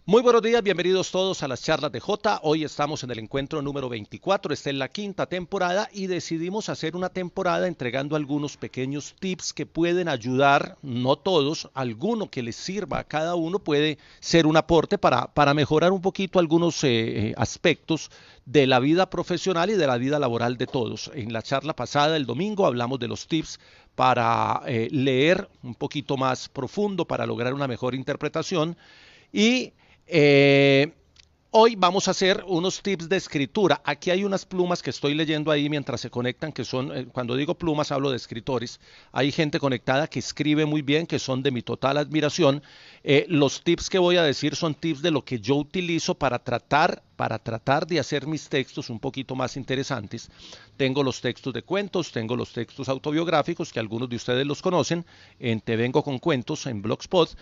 Muy buenos días, bienvenidos todos a las charlas de Jota. Hoy estamos en el encuentro número 24, está en la quinta temporada y decidimos hacer una temporada entregando algunos pequeños tips que pueden ayudar, no todos, alguno que les sirva a cada uno puede ser un aporte para mejorar un poquito algunos aspectos de la vida profesional y de la vida laboral de todos. En la charla pasada, el domingo, hablamos de los tips para leer un poquito más profundo, para lograr una mejor interpretación y eh, hoy vamos a hacer unos tips de escritura. Aquí hay unas plumas que estoy leyendo ahí mientras se conectan, que son, cuando digo plumas hablo de escritores. Hay gente conectada que escribe muy bien, que son de mi total admiración. Los tips que voy a decir son tips de lo que yo utilizo para tratar de hacer mis textos un poquito más interesantes. Tengo los textos de cuentos, tengo los textos autobiográficos, que algunos de ustedes los conocen, en Te Vengo con Cuentos, en Blogspot.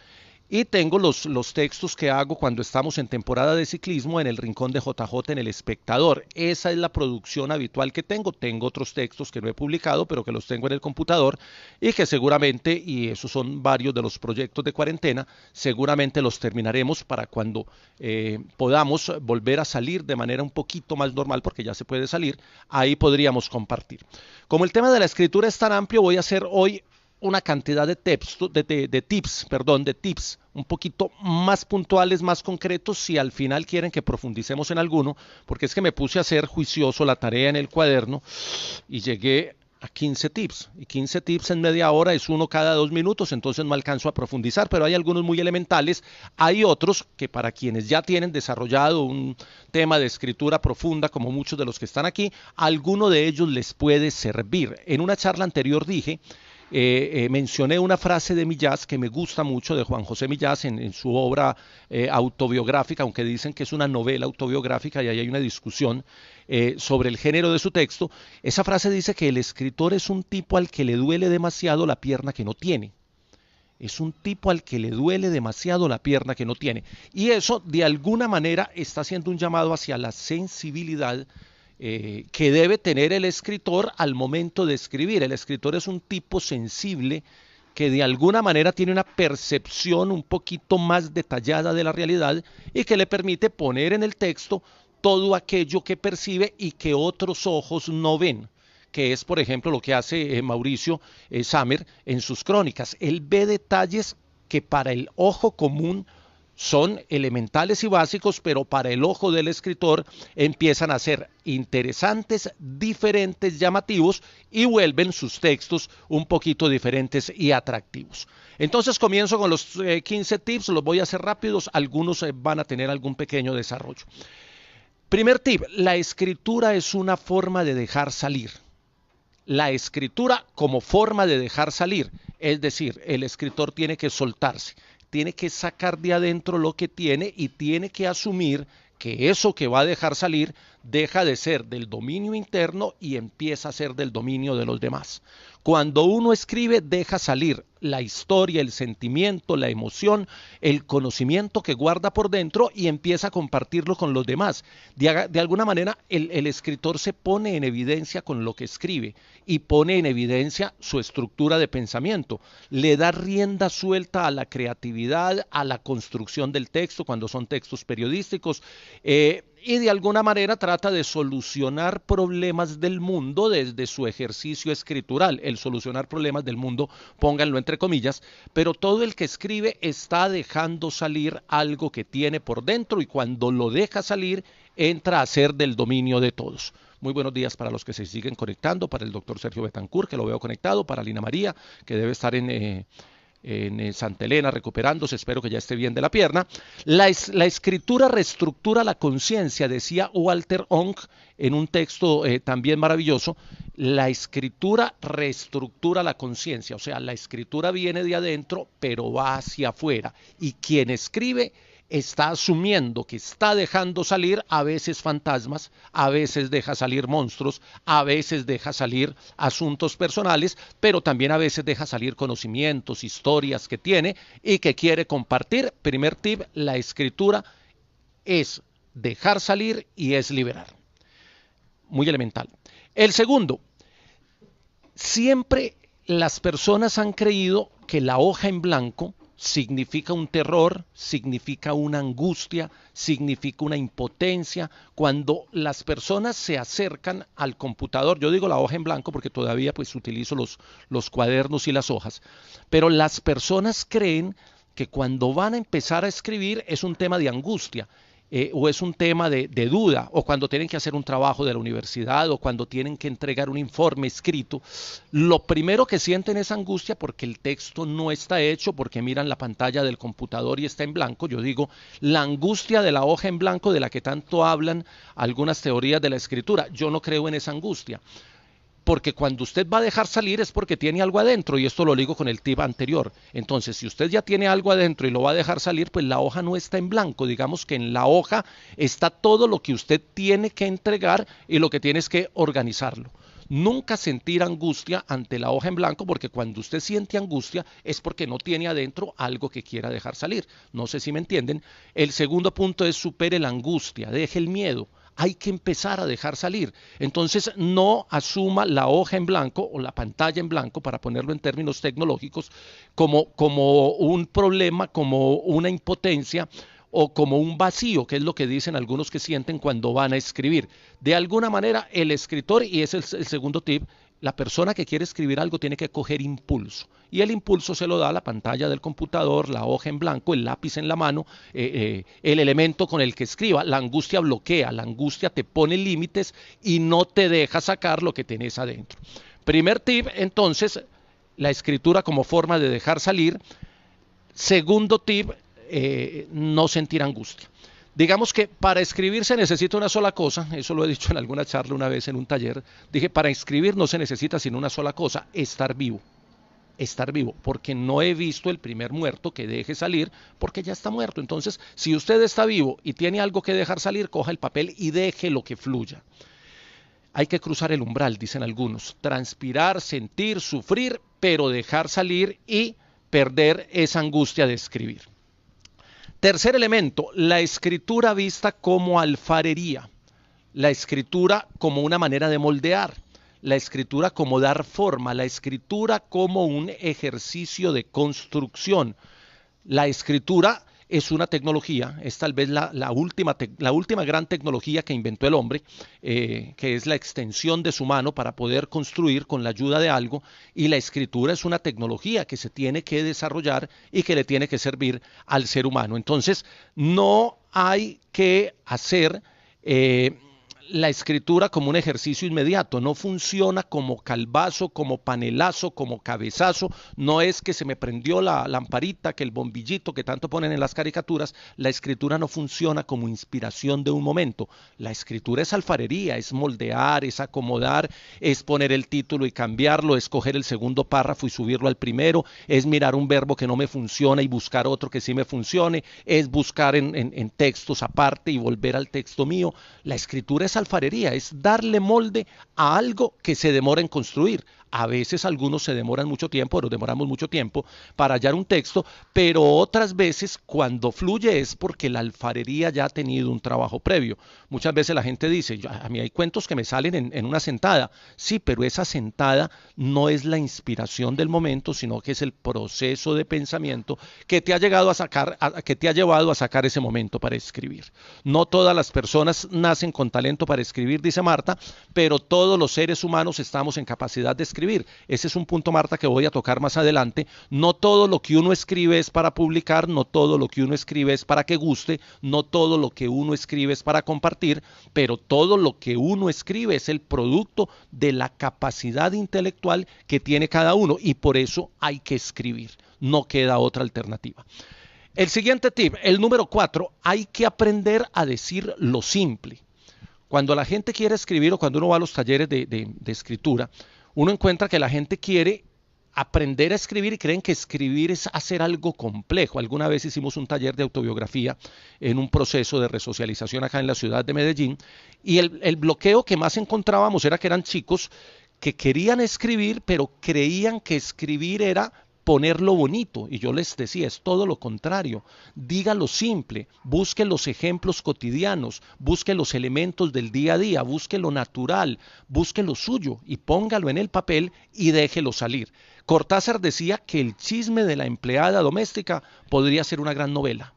Y tengo los textos que hago cuando estamos en temporada de ciclismo en el Rincón de JJ en El Espectador. Esa es la producción habitual que tengo. Tengo otros textos que no he publicado, pero que los tengo en el computador y que seguramente, y esos son varios de los proyectos de cuarentena, seguramente los terminaremos para cuando podamos volver a salir de manera un poquito más normal, porque ya se puede salir, ahí podríamos compartir. Como el tema de la escritura es tan amplio, voy a hacer hoy una cantidad de tips un poquito más puntuales, más concretos, si al final quieren que profundicemos en alguno, porque es que me puse a hacer juicioso la tarea en el cuaderno y llegué a 15 tips, y 15 tips en media hora es uno cada 2 minutos, entonces no alcanzo a profundizar, pero hay algunos muy elementales, hay otros que para quienes ya tienen desarrollado un tema de escritura profunda, como muchos de los que están aquí, alguno de ellos les puede servir. En una charla anterior dije mencioné una frase de Millás que me gusta mucho, de Juan José Millás, en su obra autobiográfica, aunque dicen que es una novela autobiográfica y ahí hay una discusión sobre el género de su texto. Esa frase dice que el escritor es un tipo al que le duele demasiado la pierna que no tiene. Es un tipo al que le duele demasiado la pierna que no tiene. Y eso, de alguna manera, está haciendo un llamado hacia la sensibilidad que debe tener el escritor al momento de escribir. El escritor es un tipo sensible que de alguna manera tiene una percepción un poquito más detallada de la realidad y que le permite poner en el texto todo aquello que percibe y que otros ojos no ven, que es, por ejemplo, lo que hace Mauricio Samer en sus crónicas. Él ve detalles que para el ojo común son elementales y básicos, pero para el ojo del escritor empiezan a ser interesantes, diferentes, llamativos y vuelven sus textos un poquito diferentes y atractivos. Entonces comienzo con los 15 tips, los voy a hacer rápidos, algunos van a tener algún pequeño desarrollo. Primer tip, la escritura es una forma de dejar salir. La escritura como forma de dejar salir, es decir, el escritor tiene que soltarse, tiene que sacar de adentro lo que tiene y tiene que asumir que eso que va a dejar salir deja de ser del dominio interno y empieza a ser del dominio de los demás. Cuando uno escribe, deja salir la historia, el sentimiento, la emoción, el conocimiento que guarda por dentro y empieza a compartirlo con los demás. De alguna manera, el escritor se pone en evidencia con lo que escribe y pone en evidencia su estructura de pensamiento. Le da rienda suelta a la creatividad, a la construcción del texto, cuando son textos periodísticos, y de alguna manera trata de solucionar problemas del mundo desde su ejercicio escritural. El solucionar problemas del mundo, pónganlo entre comillas, pero todo el que escribe está dejando salir algo que tiene por dentro y cuando lo deja salir entra a ser del dominio de todos. Muy buenos días para los que se siguen conectando, para el doctor Sergio Betancourt, que lo veo conectado, para Lina María, que debe estar en Santa Elena recuperándose, espero que ya esté bien de la pierna. La escritura reestructura la conciencia, decía Walter Onk en un texto también maravilloso. La escritura reestructura la conciencia, o sea, la escritura viene de adentro, pero va hacia afuera. Y quien escribe está asumiendo que está dejando salir a veces fantasmas, a veces deja salir monstruos, a veces deja salir asuntos personales, pero también a veces deja salir conocimientos, historias que tiene y que quiere compartir. Primer tip, la escritura es dejar salir y es liberar. Muy elemental. El segundo, siempre las personas han creído que la hoja en blanco significa un terror, significa una angustia, significa una impotencia. Cuando las personas se acercan al computador, yo digo la hoja en blanco porque todavía pues utilizo los cuadernos y las hojas, pero las personas creen que cuando van a empezar a escribir es un tema de angustia. O es un tema de duda, o cuando tienen que hacer un trabajo de la universidad, o cuando tienen que entregar un informe escrito, lo primero que sienten es angustia porque el texto no está hecho, porque miran la pantalla del computador y está en blanco. Yo digo, la angustia de la hoja en blanco de la que tanto hablan algunas teorías de la escritura. Yo no creo en esa angustia, porque cuando usted va a dejar salir es porque tiene algo adentro, y esto lo ligo con el tip anterior. Entonces, si usted ya tiene algo adentro y lo va a dejar salir, pues la hoja no está en blanco. Digamos que en la hoja está todo lo que usted tiene que entregar y lo que tiene es que organizarlo. Nunca sentir angustia ante la hoja en blanco, porque cuando usted siente angustia es porque no tiene adentro algo que quiera dejar salir. No sé si me entienden. El segundo punto es: supere la angustia, deje el miedo. Hay que empezar a dejar salir. Entonces, no asuma la hoja en blanco o la pantalla en blanco, para ponerlo en términos tecnológicos, como un problema, como una impotencia o como un vacío, que es lo que dicen algunos que sienten cuando van a escribir. De alguna manera, el escritor, y es el segundo tip, la persona que quiere escribir algo tiene que coger impulso, y el impulso se lo da la pantalla del computador, la hoja en blanco, el lápiz en la mano, el elemento con el que escriba. La angustia bloquea, la angustia te pone límites y no te deja sacar lo que tenés adentro. Primer tip, entonces, la escritura como forma de dejar salir. Segundo tip, no sentir angustia. Digamos que para escribir se necesita una sola cosa, eso lo he dicho en alguna charla una vez en un taller. Dije, para escribir no se necesita sino una sola cosa: estar vivo. Estar vivo, porque no he visto el primer muerto que deje salir, porque ya está muerto. Entonces, si usted está vivo y tiene algo que dejar salir, coja el papel y deje lo que fluya. Hay que cruzar el umbral, dicen algunos: transpirar, sentir, sufrir, pero dejar salir y perder esa angustia de escribir. Tercer elemento: la escritura vista como alfarería, la escritura como una manera de moldear, la escritura como dar forma, la escritura como un ejercicio de construcción. La escritura es una tecnología, es tal vez la última gran tecnología que inventó el hombre, que es la extensión de su mano para poder construir con la ayuda de algo. Y la escritura es una tecnología que se tiene que desarrollar y que le tiene que servir al ser humano. Entonces, no hay que hacer la escritura como un ejercicio inmediato. No funciona como calvazo, como panelazo, como cabezazo. No es que se me prendió la lamparita, que el bombillito que tanto ponen en las caricaturas. La escritura no funciona como inspiración de un momento. La escritura es alfarería, es moldear, es acomodar, es poner el título y cambiarlo, es coger el segundo párrafo y subirlo al primero, es mirar un verbo que no me funciona y buscar otro que sí me funcione, es buscar en textos aparte y volver al texto mío. La escritura es alfarería, es darle molde a algo que se demora en construir. A veces algunos se demoran mucho tiempo, nos demoramos mucho tiempo para hallar un texto, pero otras veces cuando fluye es porque la alfarería ya ha tenido un trabajo previo. Muchas veces la gente dice: a mí hay cuentos que me salen en una sentada. Sí, pero esa sentada no es la inspiración del momento, sino que es el proceso de pensamiento que te ha llegado a sacar, que te ha llevado a sacar ese momento para escribir. No todas las personas nacen con talento para escribir, dice Marta, pero todos los seres humanos estamos en capacidad de escribir. Ese es un punto, Marta, que voy a tocar más adelante. No todo lo que uno escribe es para publicar, no todo lo que uno escribe es para que guste, no todo lo que uno escribe es para compartir, pero todo lo que uno escribe es el producto de la capacidad intelectual que tiene cada uno, y por eso hay que escribir. No queda otra alternativa. El siguiente tip, el número 4, hay que aprender a decir lo simple. Cuando la gente quiere escribir, o cuando uno va a los talleres de escritura, uno encuentra que la gente quiere aprender a escribir y creen que escribir es hacer algo complejo. Alguna vez hicimos un taller de autobiografía en un proceso de resocialización acá en la ciudad de Medellín, y el bloqueo que más encontrábamos era que eran chicos que querían escribir, pero creían que escribir era ponerlo bonito. Y yo les decía, es todo lo contrario. Dígalo simple, busque los ejemplos cotidianos, busque los elementos del día a día, busque lo natural, busque lo suyo y póngalo en el papel y déjelo salir. Cortázar decía que el chisme de la empleada doméstica podría ser una gran novela.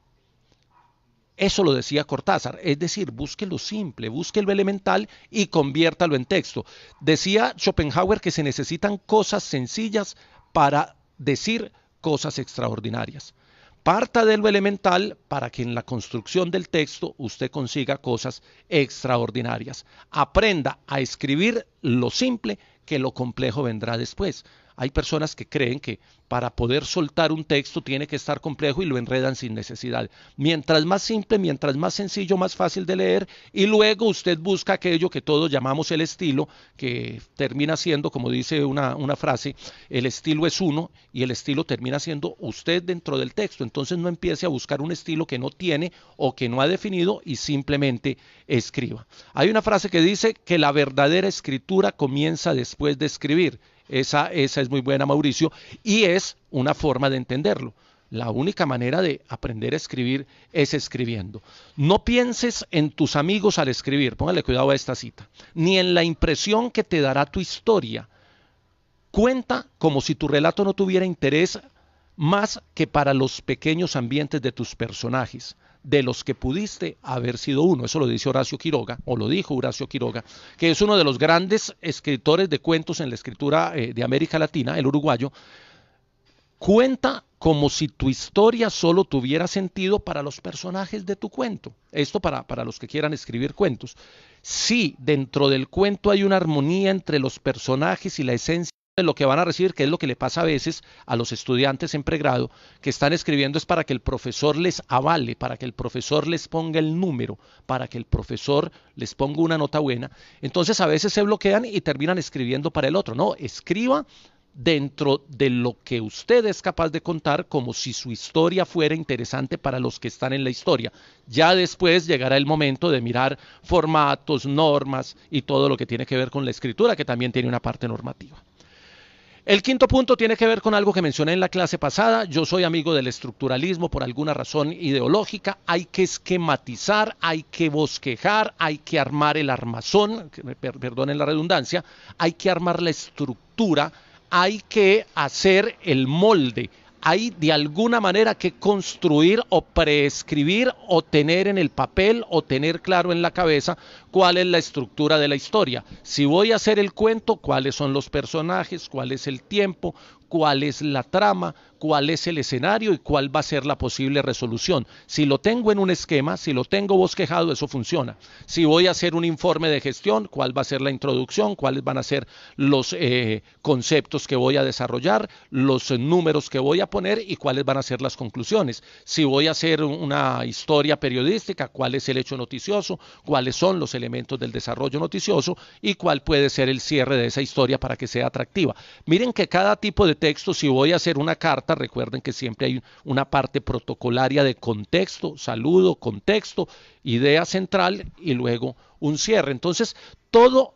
Eso lo decía Cortázar, es decir, busque lo simple, busque lo elemental y conviértalo en texto. Decía Schopenhauer que se necesitan cosas sencillas para decir cosas extraordinarias. Parta de lo elemental para que en la construcción del texto usted consiga cosas extraordinarias. Aprenda a escribir lo simple, que lo complejo vendrá después. Hay personas que creen que para poder soltar un texto tiene que estar complejo y lo enredan sin necesidad. Mientras más simple, mientras más sencillo, más fácil de leer, y luego usted busca aquello que todos llamamos el estilo, que termina siendo, como dice una frase, el estilo es uno y el estilo termina siendo usted dentro del texto. Entonces no empiece a buscar un estilo que no tiene o que no ha definido y simplemente escriba. Hay una frase que dice que la verdadera escritura comienza después de escribir. Esa es muy buena, Mauricio, y es una forma de entenderlo. La única manera de aprender a escribir es escribiendo. No pienses en tus amigos al escribir, póngale cuidado a esta cita, ni en la impresión que te dará tu historia. Cuenta como si tu relato no tuviera interés más que para los pequeños ambientes de tus personajes, de los que pudiste haber sido uno. Eso lo dice Horacio Quiroga, o lo dijo Horacio Quiroga, que es uno de los grandes escritores de cuentos en la escritura de América Latina, el uruguayo. Cuenta como si tu historia solo tuviera sentido para los personajes de tu cuento. Esto para los que quieran escribir cuentos. Si dentro del cuento hay una armonía entre los personajes y la esencia de lo que van a recibir, que es lo que le pasa a veces a los estudiantes en pregrado que están escribiendo, es para que el profesor les avale, para que el profesor les ponga el número, para que el profesor les ponga una nota buena. Entonces a veces se bloquean y terminan escribiendo para el otro. No, escriba dentro de lo que usted es capaz de contar, como si su historia fuera interesante para los que están en la historia. Ya después llegará el momento de mirar formatos, normas y todo lo que tiene que ver con la escritura, que también tiene una parte normativa. El quinto punto tiene que ver con algo que mencioné en la clase pasada. Yo soy amigo del estructuralismo por alguna razón ideológica. Hay que esquematizar, hay que bosquejar, hay que armar el armazón, perdonen la redundancia, hay que armar la estructura, hay que hacer el molde. Hay de alguna manera que construir o preescribir o tener en el papel o tener claro en la cabeza cuál es la estructura de la historia. Si voy a hacer el cuento, cuáles son los personajes, cuál es el tiempo, cuál es la trama, cuál es el escenario y cuál va a ser la posible resolución. Si lo tengo en un esquema, si lo tengo bosquejado, eso funciona. Si voy a hacer un informe de gestión, cuál va a ser la introducción, cuáles van a ser los conceptos que voy a desarrollar, los números que voy a poner y cuáles van a ser las conclusiones. Si voy a hacer una historia periodística, cuál es el hecho noticioso, cuáles son los elementos del desarrollo noticioso y cuál puede ser el cierre de esa historia para que sea atractiva. Miren que cada tipo de texto, si voy a hacer una carta, recuerden que siempre hay una parte protocolaria de contexto, saludo, contexto, idea central y luego un cierre. Entonces, todo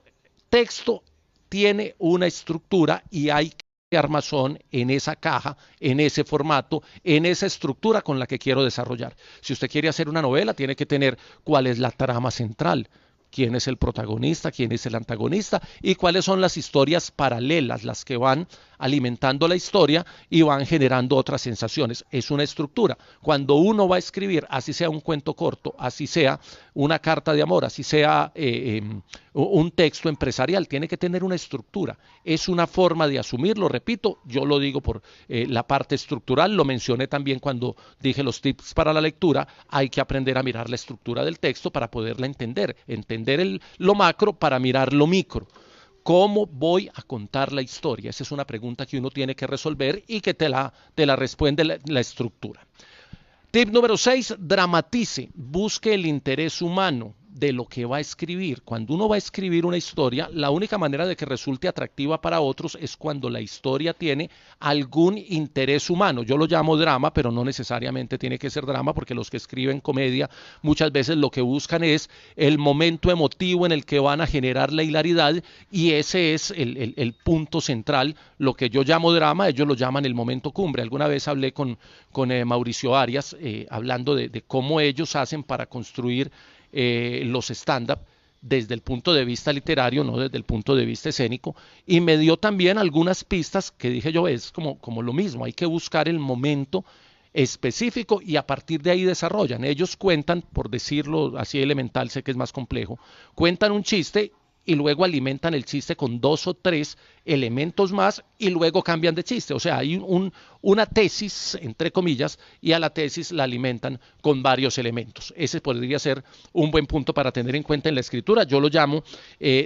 texto tiene una estructura y hay que armazón en esa caja, en ese formato, en esa estructura con la que quiero desarrollar. Si usted quiere hacer una novela, tiene que tener cuál es la trama central, quién es el protagonista, quién es el antagonista y cuáles son las historias paralelas, las que van alimentando la historia y van generando otras sensaciones. Es una estructura. Cuando uno va a escribir, así sea un cuento corto, así sea una carta de amor, así sea un texto empresarial, tiene que tener una estructura. Es una forma de asumirlo, repito, yo lo digo por la parte estructural, lo mencioné también cuando dije los tips para la lectura. Hay que aprender a mirar la estructura del texto para poderla entender lo macro para mirar lo micro. ¿Cómo voy a contar la historia? Esa es una pregunta que uno tiene que resolver y que te la responde la estructura. Tip número 6, dramatice, busque el interés humano, de lo que va a escribir. Cuando uno va a escribir una historia, la única manera de que resulte atractiva para otros es cuando la historia tiene algún interés humano. Yo lo llamo drama, pero no necesariamente tiene que ser drama, porque los que escriben comedia muchas veces lo que buscan es el momento emotivo en el que van a generar la hilaridad, y ese es el punto central. Lo que yo llamo drama, ellos lo llaman el momento cumbre. Alguna vez hablé con Mauricio Arias, hablando de cómo ellos hacen para construir los stand-up desde el punto de vista literario, no desde el punto de vista escénico, y me dio también algunas pistas que dije yo, es como lo mismo, hay que buscar el momento específico y a partir de ahí desarrollan. Ellos cuentan, por decirlo así elemental, sé que es más complejo, cuentan un chiste y luego alimentan el chiste con 2 o 3 elementos más y luego cambian de chiste. O sea, hay una tesis, entre comillas, y a la tesis la alimentan con varios elementos. Ese podría ser un buen punto para tener en cuenta en la escritura. Yo lo llamo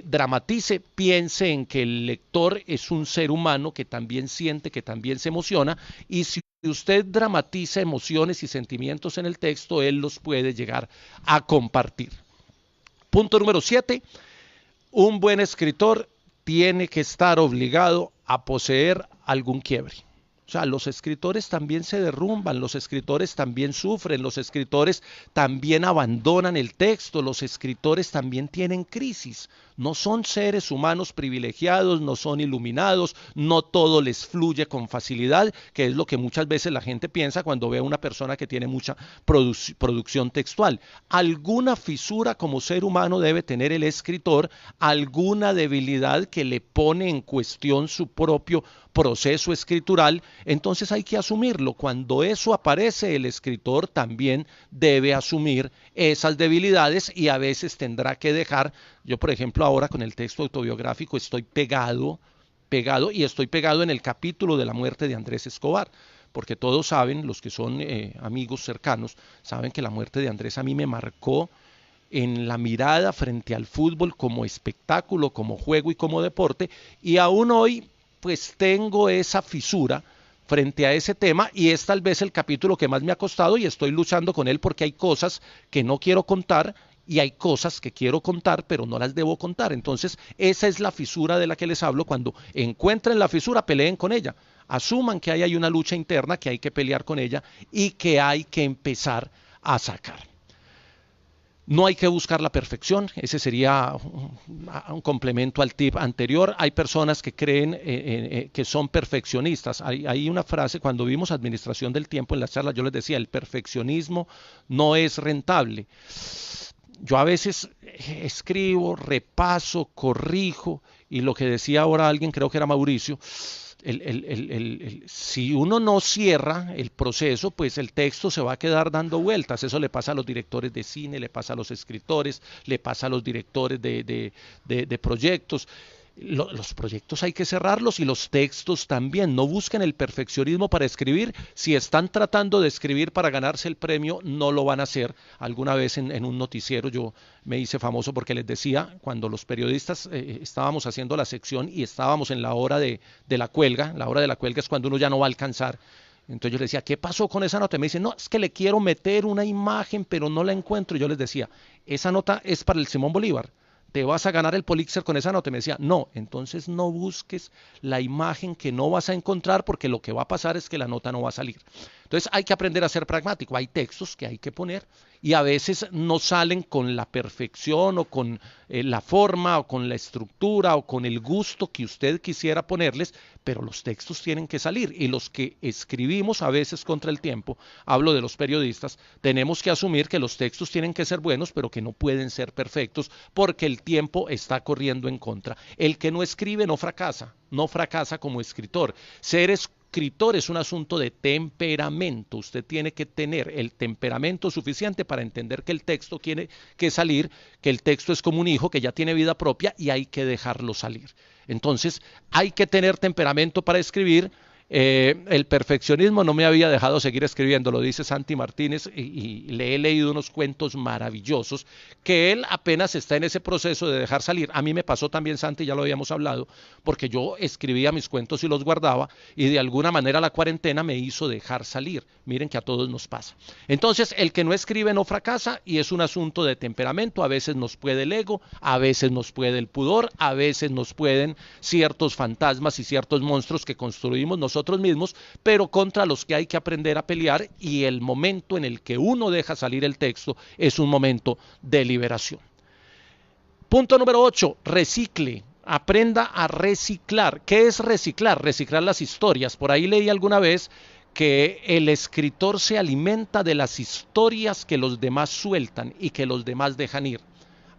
dramatice, piense en que el lector es un ser humano que también siente, que también se emociona, y si usted dramatiza emociones y sentimientos en el texto, él los puede llegar a compartir. Punto número 7. Un buen escritor tiene que estar obligado a poseer algún quiebre. O sea, los escritores también se derrumban, los escritores también sufren, los escritores también abandonan el texto, los escritores también tienen crisis. No son seres humanos privilegiados, no son iluminados, no todo les fluye con facilidad, que es lo que muchas veces la gente piensa cuando ve a una persona que tiene mucha producción textual. Alguna fisura como ser humano debe tener el escritor, alguna debilidad que le pone en cuestión su propio proceso escritural. Entonces hay que asumirlo. Cuando eso aparece, el escritor también debe asumir esas debilidades y a veces tendrá que dejar. Yo, por ejemplo, ahora con el texto autobiográfico estoy pegado y estoy pegado en el capítulo de la muerte de Andrés Escobar, porque todos saben, los que son amigos cercanos, saben que la muerte de Andrés a mí me marcó en la mirada frente al fútbol como espectáculo, como juego y como deporte, y aún hoy pues tengo esa fisura frente a ese tema, y es tal vez el capítulo que más me ha costado y estoy luchando con él porque hay cosas que no quiero contar y hay cosas que quiero contar pero no las debo contar. Entonces esa es la fisura de la que les hablo. Cuando encuentren la fisura, peleen con ella, asuman que ahí hay una lucha interna, que hay que pelear con ella y que hay que empezar a sacar. No hay que buscar la perfección, ese sería un complemento al tip anterior. Hay personas que creen que son perfeccionistas. Hay una frase, cuando vimos administración del tiempo en las charlas, yo les decía, el perfeccionismo no es rentable. Yo a veces escribo, repaso, corrijo, y lo que decía ahora alguien, creo que era Mauricio, si uno no cierra el proceso, pues el texto se va a quedar dando vueltas. Eso le pasa a los directores de cine, le pasa a los escritores, le pasa a los directores de proyectos. Los proyectos hay que cerrarlos y los textos también. No busquen el perfeccionismo para escribir. Si están tratando de escribir para ganarse el premio, no lo van a hacer. Alguna vez en un noticiero yo me hice famoso porque les decía, cuando los periodistas estábamos haciendo la sección y estábamos en la hora de la cuelga es cuando uno ya no va a alcanzar. Entonces yo les decía, ¿qué pasó con esa nota? Y me dicen, no, es que le quiero meter una imagen, pero no la encuentro. Y yo les decía, esa nota es para el Simón Bolívar. ¿Te vas a ganar el Pulitzer con esa nota? Y me decía, no, entonces no busques la imagen que no vas a encontrar, porque lo que va a pasar es que la nota no va a salir. Entonces hay que aprender a ser pragmático. Hay textos que hay que poner y a veces no salen con la perfección o con la forma o con la estructura o con el gusto que usted quisiera ponerles, pero los textos tienen que salir, y los que escribimos a veces contra el tiempo, hablo de los periodistas, tenemos que asumir que los textos tienen que ser buenos, pero que no pueden ser perfectos porque el tiempo está corriendo en contra. El que no escribe no fracasa como escritor. Ser escritor es un asunto de temperamento. Usted tiene que tener el temperamento suficiente para entender que el texto tiene que salir, que el texto es como un hijo que ya tiene vida propia y hay que dejarlo salir. Entonces hay que tener temperamento para escribir. El perfeccionismo no me había dejado seguir escribiendo, lo dice Santi Martínez, y le he leído unos cuentos maravillosos que él apenas está en ese proceso de dejar salir. A mí me pasó también, Santi, ya lo habíamos hablado, porque yo escribía mis cuentos y los guardaba, y de alguna manera la cuarentena me hizo dejar salir. Miren que a todos nos pasa. Entonces, el que no escribe no fracasa, y es un asunto de temperamento. A veces nos puede el ego, a veces nos puede el pudor, a veces nos pueden ciertos fantasmas y ciertos monstruos que construimos nosotros mismos, pero contra los que hay que aprender a pelear, y el momento en el que uno deja salir el texto es un momento de liberación. Punto número 8, recicle. Aprenda a reciclar. ¿Qué es reciclar? Reciclar las historias. Por ahí leí alguna vez que el escritor se alimenta de las historias que los demás sueltan y que los demás dejan ir.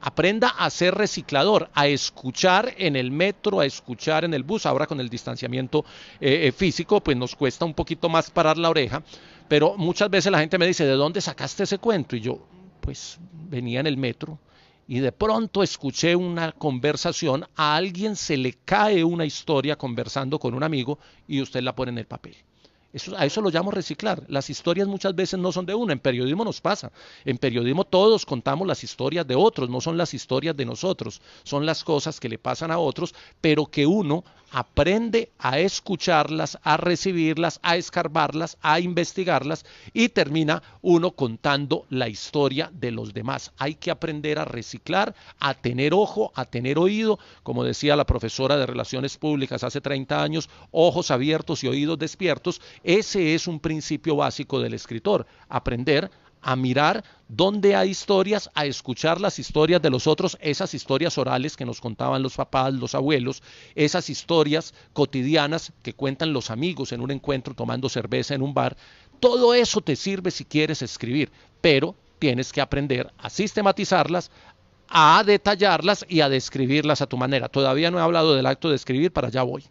Aprenda a ser reciclador, a escuchar en el metro, a escuchar en el bus. Ahora con el distanciamiento físico, pues nos cuesta un poquito más parar la oreja, pero muchas veces la gente me dice, ¿de dónde sacaste ese cuento? Y yo, pues venía en el metro y de pronto escuché una conversación, a alguien se le cae una historia conversando con un amigo y usted la pone en el papel. A eso lo llamo reciclar. Las historias muchas veces no son de uno. En periodismo nos pasa. En periodismo todos contamos las historias de otros, no son las historias de nosotros. Son las cosas que le pasan a otros, pero que uno aprende a escucharlas, a recibirlas, a escarbarlas, a investigarlas, y termina uno contando la historia de los demás. Hay que aprender a reciclar, a tener ojo, a tener oído, como decía la profesora de Relaciones Públicas hace 30 años, ojos abiertos y oídos despiertos. Ese es un principio básico del escritor, aprender a mirar dónde hay historias, a escuchar las historias de los otros, esas historias orales que nos contaban los papás, los abuelos, esas historias cotidianas que cuentan los amigos en un encuentro tomando cerveza en un bar. Todo eso te sirve si quieres escribir, pero tienes que aprender a sistematizarlas, a detallarlas y a describirlas a tu manera. Todavía no he hablado del acto de escribir, para allá voy.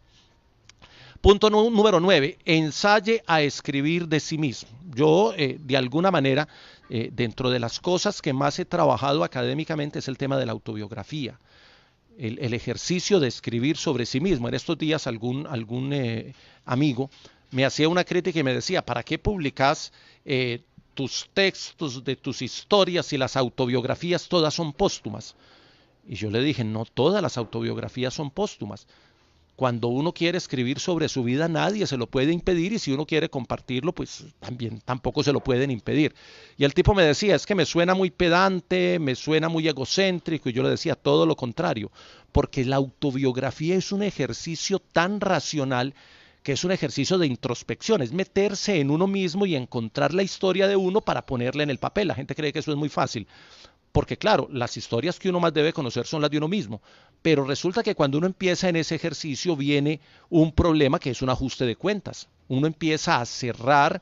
Punto número 9, ensaye a escribir de sí mismo. Yo, de alguna manera, dentro de las cosas que más he trabajado académicamente es el tema de la autobiografía, el ejercicio de escribir sobre sí mismo. En estos días algún amigo me hacía una crítica y me decía, ¿para qué publicas tus textos de tus historias y las autobiografías todas son póstumas? Y yo le dije, no todas las autobiografías son póstumas. Cuando uno quiere escribir sobre su vida, nadie se lo puede impedir, y si uno quiere compartirlo, pues también tampoco se lo pueden impedir. Y el tipo me decía, es que me suena muy pedante, me suena muy egocéntrico, y yo le decía todo lo contrario, porque la autobiografía es un ejercicio tan racional, que es un ejercicio de introspección, es meterse en uno mismo y encontrar la historia de uno para ponerla en el papel. La gente cree que eso es muy fácil, porque claro, las historias que uno más debe conocer son las de uno mismo, pero resulta que cuando uno empieza en ese ejercicio viene un problema, que es un ajuste de cuentas. Uno empieza a cerrar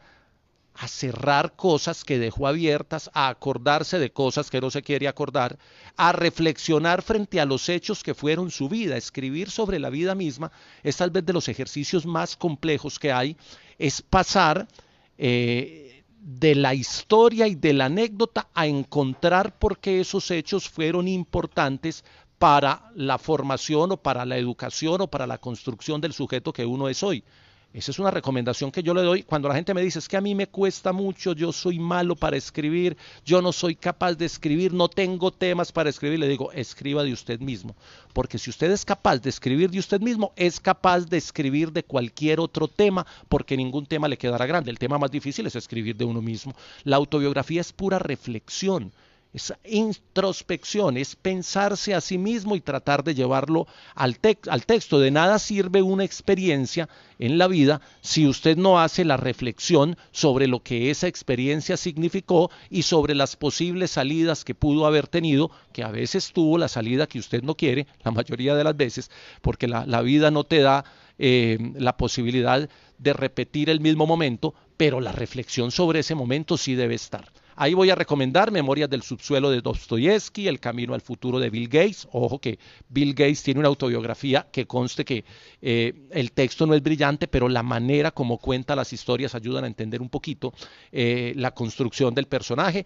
cosas que dejó abiertas, a acordarse de cosas que no se quiere acordar, a reflexionar frente a los hechos que fueron su vida. Escribir sobre la vida misma es tal vez de los ejercicios más complejos que hay, es pasar de la historia y de la anécdota a encontrar por qué esos hechos fueron importantes para la formación o para la educación o para la construcción del sujeto que uno es hoy. Esa es una recomendación que yo le doy cuando la gente me dice, es que a mí me cuesta mucho, yo soy malo para escribir, yo no soy capaz de escribir, no tengo temas para escribir. Le digo, escriba de usted mismo, porque si usted es capaz de escribir de usted mismo, es capaz de escribir de cualquier otro tema, porque ningún tema le quedará grande. El tema más difícil es escribir de uno mismo. La autobiografía es pura reflexión, es introspección, es pensarse a sí mismo y tratar de llevarlo al texto. De nada sirve una experiencia en la vida si usted no hace la reflexión sobre lo que esa experiencia significó y sobre las posibles salidas que pudo haber tenido, que a veces tuvo la salida que usted no quiere, la mayoría de las veces, porque la vida no te da la posibilidad de repetir el mismo momento, pero la reflexión sobre ese momento sí debe estar. Ahí voy a recomendar Memorias del subsuelo de Dostoyevsky, El camino al futuro de Bill Gates. Ojo que Bill Gates tiene una autobiografía, que conste que el texto no es brillante, pero la manera como cuenta las historias ayudan a entender un poquito la construcción del personaje.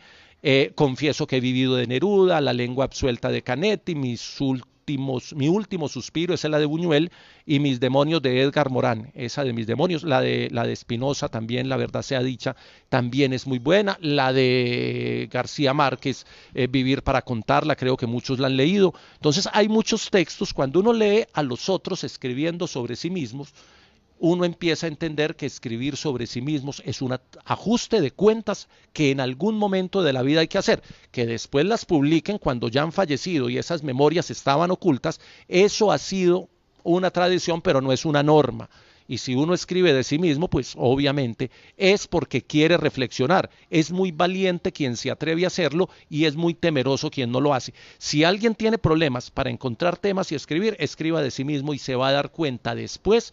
Confieso que he vivido de Neruda, La lengua absuelta de Canetti, mis últimos mi último suspiro, esa es la de Buñuel, y Mis demonios de Edgar Morán, esa de Mis demonios, la de Spinoza también, La verdad sea dicha, también es muy buena, la de García Márquez, Vivir para contarla, creo que muchos la han leído. Entonces hay muchos textos, cuando uno lee a los otros escribiendo sobre sí mismos, uno empieza a entender que escribir sobre sí mismos es un ajuste de cuentas que en algún momento de la vida hay que hacer. Que después las publiquen cuando ya han fallecido y esas memorias estaban ocultas, eso ha sido una tradición, pero no es una norma. Y si uno escribe de sí mismo, pues obviamente es porque quiere reflexionar. Es muy valiente quien se atreve a hacerlo y es muy temeroso quien no lo hace. Si alguien tiene problemas para encontrar temas y escribir, escriba de sí mismo y se va a dar cuenta después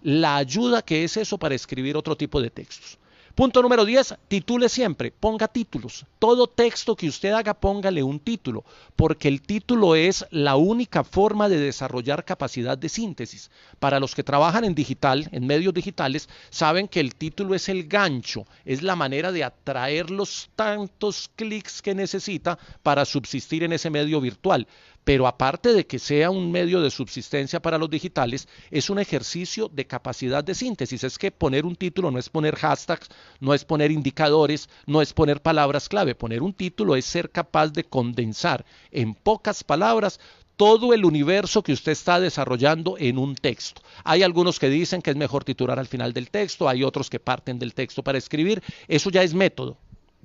la ayuda que es eso para escribir otro tipo de textos. Punto número 10, titule siempre, ponga títulos. Todo texto que usted haga, póngale un título, porque el título es la única forma de desarrollar capacidad de síntesis. Para los que trabajan en digital, en medios digitales, saben que el título es el gancho, es la manera de atraer los tantos clics que necesita para subsistir en ese medio virtual. Pero aparte de que sea un medio de subsistencia para los digitales, es un ejercicio de capacidad de síntesis. Es que poner un título no es poner hashtags, no es poner indicadores, no es poner palabras clave. Poner un título es ser capaz de condensar en pocas palabras todo el universo que usted está desarrollando en un texto. Hay algunos que dicen que es mejor titular al final del texto, hay otros que parten del texto para escribir. Eso ya es método.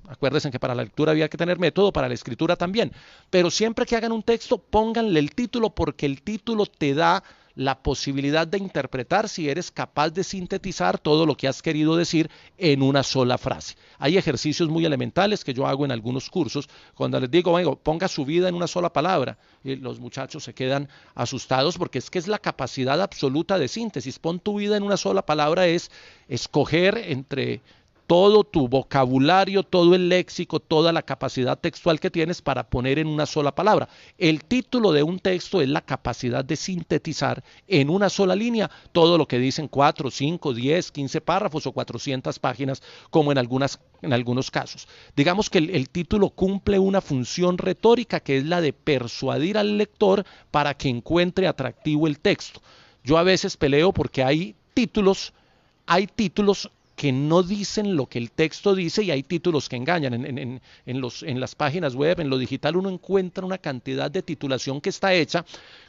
Acuérdense que para la lectura había que tener método, para la escritura también. Pero siempre que hagan un texto, pónganle el título porque el título te da la posibilidad de interpretar si eres capaz de sintetizar todo lo que has querido decir en una sola frase. Hay ejercicios muy elementales que yo hago en algunos cursos, cuando les digo, bueno, ponga su vida en una sola palabra, y los muchachos se quedan asustados porque es que es la capacidad absoluta de síntesis. Pon tu vida en una sola palabra es escoger entre todo tu vocabulario, todo el léxico, toda la capacidad textual que tienes para poner en una sola palabra. El título de un texto es la capacidad de sintetizar en una sola línea todo lo que dicen 4, 5, 10, 15 párrafos o 400 páginas, como en algunos casos. Digamos que el título cumple una función retórica que es la de persuadir al lector para que encuentre atractivo el texto. Yo a veces peleo porque hay títulos que no dicen lo que el texto dice y hay títulos que engañan. En las páginas web, en lo digital, uno encuentra una cantidad de titulación que está hecha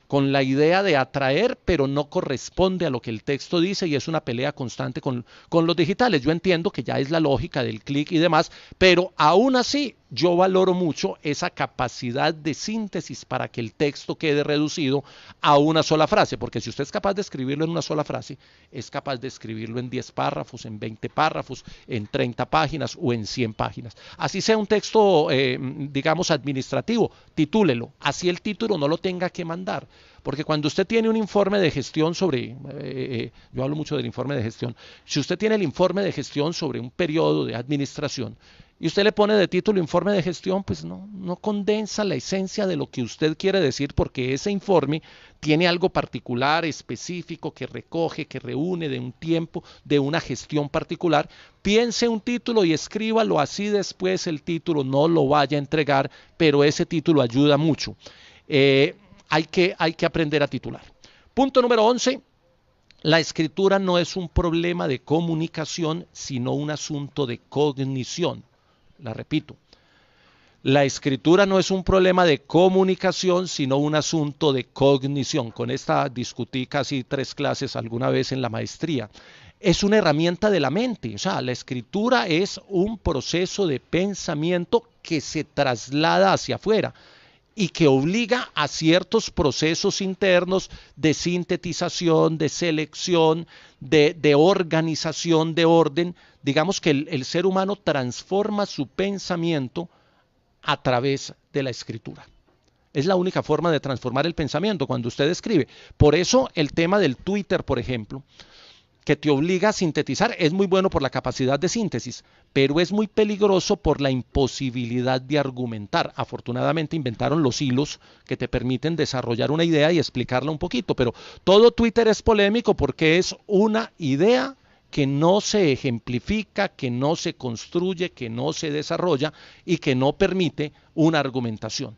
con la idea de atraer, pero no corresponde a lo que el texto dice y es una pelea constante con los digitales. Yo entiendo que ya es la lógica del clic y demás, pero aún así yo valoro mucho esa capacidad de síntesis para que el texto quede reducido a una sola frase, porque si usted es capaz de escribirlo en una sola frase, es capaz de escribirlo en 10 párrafos, en 20 párrafos, en 30 páginas o en 100 páginas. Así sea un texto, digamos, administrativo, titúlelo. Así el título no lo tenga que mandar. Porque cuando usted tiene un informe de gestión sobre, yo hablo mucho del informe de gestión, si usted tiene el informe de gestión sobre un periodo de administración y usted le pone de título informe de gestión, pues no condensa la esencia de lo que usted quiere decir porque ese informe tiene algo particular, específico, que recoge, que reúne de un tiempo, de una gestión particular. Piense un título y escríbalo así después el título no lo vaya a entregar, pero ese título ayuda mucho. Hay que aprender a titular. Punto número 11. La escritura no es un problema de comunicación, sino un asunto de cognición. La repito. La escritura no es un problema de comunicación, sino un asunto de cognición. Con esta discutí casi 3 clases alguna vez en la maestría. Es una herramienta de la mente. O sea, la escritura es un proceso de pensamiento que se traslada hacia afuera y que obliga a ciertos procesos internos de sintetización, de selección, de organización, de orden. Digamos que el ser humano transforma su pensamiento a través de la escritura. Es la única forma de transformar el pensamiento cuando usted escribe. Por eso el tema del Twitter, por ejemplo, que te obliga a sintetizar, es muy bueno por la capacidad de síntesis, pero es muy peligroso por la imposibilidad de argumentar. Afortunadamente inventaron los hilos que te permiten desarrollar una idea y explicarla un poquito, pero todo Twitter es polémico porque es una idea que no se ejemplifica, que no se construye, que no se desarrolla y que no permite una argumentación.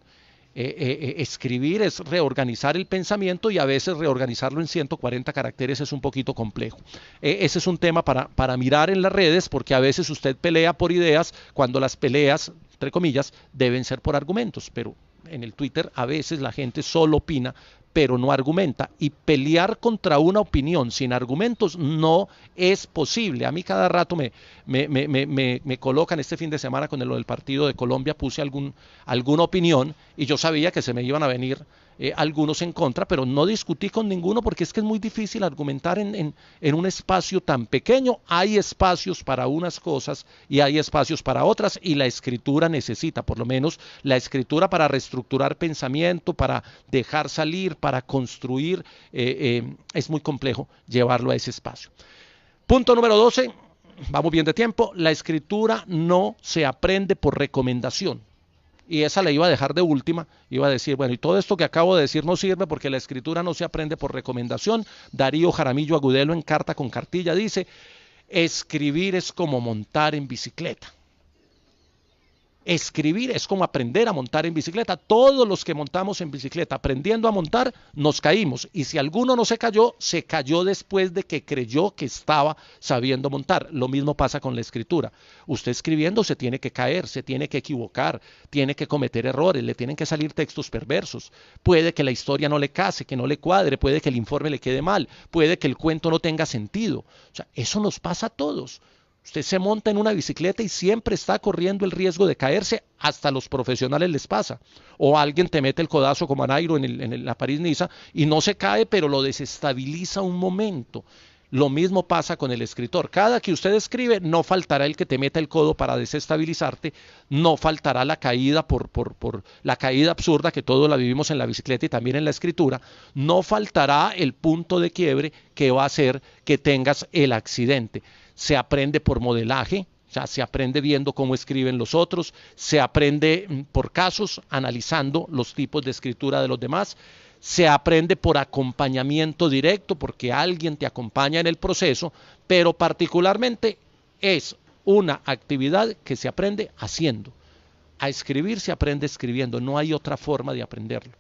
Escribir es reorganizar el pensamiento y a veces reorganizarlo en 140 caracteres es un poquito complejo. Ese es un tema para mirar en las redes, porque a veces usted pelea por ideas cuando las peleas, entre comillas, deben ser por argumentos, pero en el Twitter a veces la gente solo opina pero no argumenta, y pelear contra una opinión sin argumentos no es posible. A mí cada rato me colocan este fin de semana con lo del partido de Colombia, puse alguna opinión y yo sabía que se me iban a venir algunos en contra, pero no discutí con ninguno porque es que es muy difícil argumentar en un espacio tan pequeño. Hay espacios para unas cosas y hay espacios para otras, y la escritura necesita, por lo menos la escritura para reestructurar pensamiento, para dejar salir, para construir, es muy complejo llevarlo a ese espacio. Punto número 12, vamos bien de tiempo, la escritura no se aprende por recomendación. Y esa la iba a dejar de última, iba a decir, bueno, y todo esto que acabo de decir no sirve porque la escritura no se aprende por recomendación. Darío Jaramillo Agudelo, en Carta con Cartilla, dice, escribir es como montar en bicicleta. Escribir es como aprender a montar en bicicleta. Todos los que montamos en bicicleta aprendiendo a montar nos caímos, y si alguno no se cayó después de que creyó que estaba sabiendo montar. Lo mismo pasa con la escritura. Usted escribiendo se tiene que caer, se tiene que equivocar, tiene que cometer errores, le tienen que salir textos perversos. Puede que la historia no le case, que no le cuadre, puede que el informe le quede mal, puede que el cuento no tenga sentido. O sea, eso nos pasa a todos. Usted se monta en una bicicleta y siempre está corriendo el riesgo de caerse, hasta a los profesionales les pasa. O alguien te mete el codazo como a Nairo en la París-Niza y no se cae, pero lo desestabiliza un momento. Lo mismo pasa con el escritor. Cada que usted escribe, no faltará el que te meta el codo para desestabilizarte, no faltará la caída por la caída absurda, que todos la vivimos en la bicicleta y también en la escritura, no faltará el punto de quiebre que va a hacer que tengas el accidente. Se aprende por modelaje, o sea, se aprende viendo cómo escriben los otros, se aprende por casos, analizando los tipos de escritura de los demás, se aprende por acompañamiento directo, porque alguien te acompaña en el proceso, pero particularmente es una actividad que se aprende haciendo. A escribir se aprende escribiendo, no hay otra forma de aprenderlo.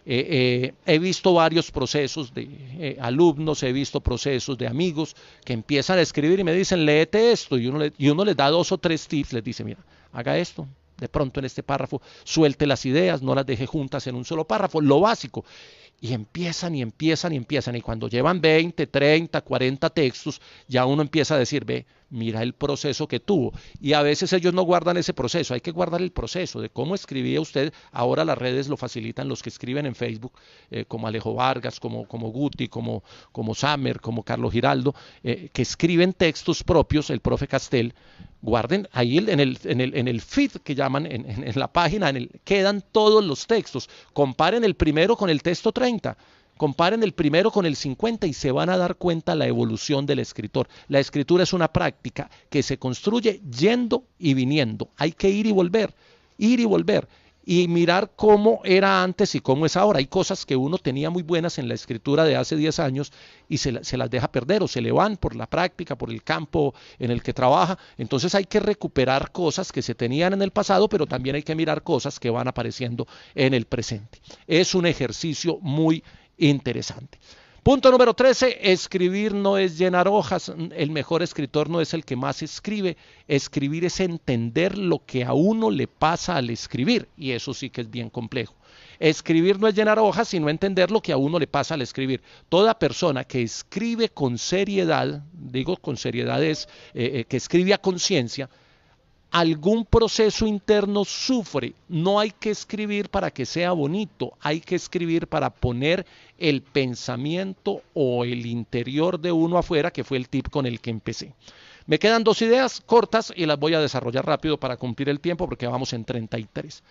He visto varios procesos de alumnos, he visto procesos de amigos que empiezan a escribir y me dicen, léete esto, y uno les da 2 o 3 tips, les dice, mira, haga esto, de pronto en este párrafo, suelte las ideas, no las deje juntas en un solo párrafo, lo básico. Y empiezan, y cuando llevan 20, 30, 40 textos, ya uno empieza a decir, ve, mira el proceso que tuvo. Y a veces ellos no guardan ese proceso, hay que guardar el proceso de cómo escribía usted. Ahora las redes lo facilitan, los que escriben en Facebook, como Alejo Vargas, como Guti, como Samer, como Carlos Giraldo, que escriben textos propios, el profe Castel. Guarden ahí en el feed que llaman, en la página, quedan todos los textos. Comparen el primero con el texto 30. Comparen el primero con el 50 y se van a dar cuenta la evolución del escritor. La escritura es una práctica que se construye yendo y viniendo. Hay que ir y volver, y mirar cómo era antes y cómo es ahora. Hay cosas que uno tenía muy buenas en la escritura de hace 10 años y se las deja perder, o se le van por la práctica, por el campo en el que trabaja. Entonces hay que recuperar cosas que se tenían en el pasado, pero también hay que mirar cosas que van apareciendo en el presente. Es un ejercicio muy interesante. Punto número 13, escribir no es llenar hojas. El mejor escritor no es el que más escribe. Escribir es entender lo que a uno le pasa al escribir, y eso sí que es bien complejo. Escribir no es llenar hojas, sino entender lo que a uno le pasa al escribir. Toda persona que escribe con seriedad, digo con seriedad es que escribe a conciencia, algún proceso interno sufre. No hay que escribir para que sea bonito, hay que escribir para poner el pensamiento o el interior de uno afuera, que fue el tip con el que empecé. Me quedan 2 ideas cortas y las voy a desarrollar rápido para cumplir el tiempo, porque vamos en 33.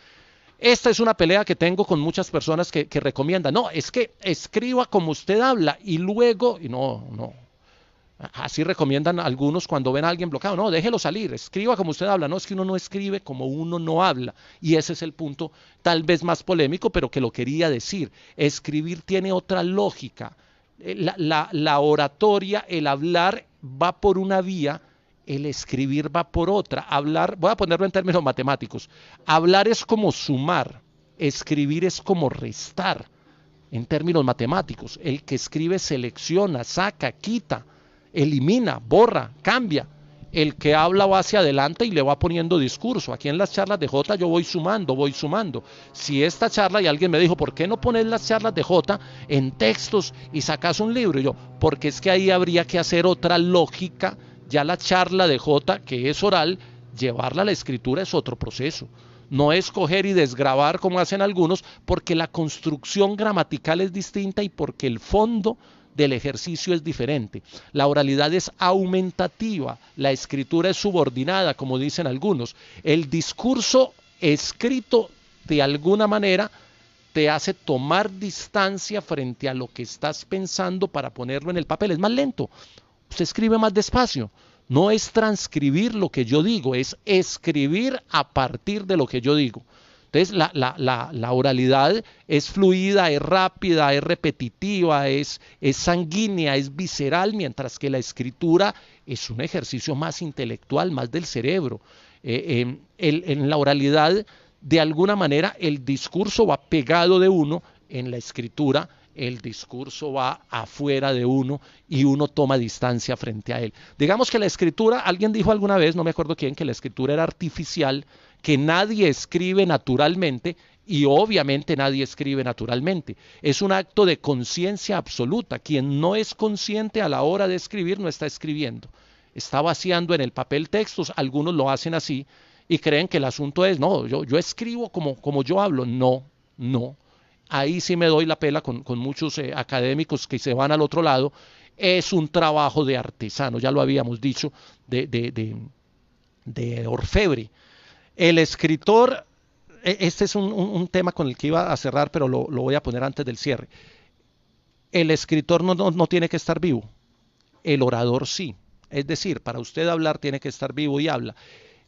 Esta es una pelea que tengo con muchas personas que recomiendan, no, es que escriba como usted habla y luego, y no. Así recomiendan algunos cuando ven a alguien bloqueado. No, déjelo salir, escriba como usted habla. No, es que uno no escribe como uno no habla. Y ese es el punto tal vez más polémico, pero que lo quería decir. Escribir tiene otra lógica. La oratoria, el hablar va por una vía, el escribir va por otra. Hablar, voy a ponerlo en términos matemáticos. Hablar es como sumar. Escribir es como restar en términos matemáticos. El que escribe selecciona, saca, quita, elimina, borra, cambia. El que habla va hacia adelante y le va poniendo discurso. Aquí en las charlas de Jota yo voy sumando, voy sumando. Si esta charla, y alguien me dijo, ¿por qué no pones las charlas de Jota en textos y sacas un libro? Y yo, porque es que ahí habría que hacer otra lógica. Ya la charla de Jota, que es oral, llevarla a la escritura es otro proceso. No es coger y desgravar como hacen algunos, porque la construcción gramatical es distinta y porque el fondo del ejercicio es diferente. La oralidad es aumentativa, la escritura es subordinada, como dicen algunos. El discurso escrito, de alguna manera, te hace tomar distancia frente a lo que estás pensando para ponerlo en el papel. Es más lento, usted escribe más despacio. No es transcribir lo que yo digo, es escribir a partir de lo que yo digo. Entonces la oralidad es fluida, es rápida, es repetitiva, es sanguínea, es visceral, mientras que la escritura es un ejercicio más intelectual, más del cerebro. En la oralidad, de alguna manera, el discurso va pegado de uno, en la escritura el discurso va afuera de uno y uno toma distancia frente a él. Digamos que la escritura, alguien dijo alguna vez, no me acuerdo quién, que la escritura era artificial, que nadie escribe naturalmente, y obviamente nadie escribe naturalmente. Es un acto de conciencia absoluta. Quien no es consciente a la hora de escribir no está escribiendo. Está vaciando en el papel textos, algunos lo hacen así y creen que el asunto es, no, yo escribo como yo hablo. No, no. Ahí sí me doy la pela con muchos académicos que se van al otro lado. Es un trabajo de artesano, ya lo habíamos dicho, de orfebre. El escritor, este es un tema con el que iba a cerrar, pero lo voy a poner antes del cierre. El escritor no tiene que estar vivo, el orador sí. Es decir, para usted hablar tiene que estar vivo y habla.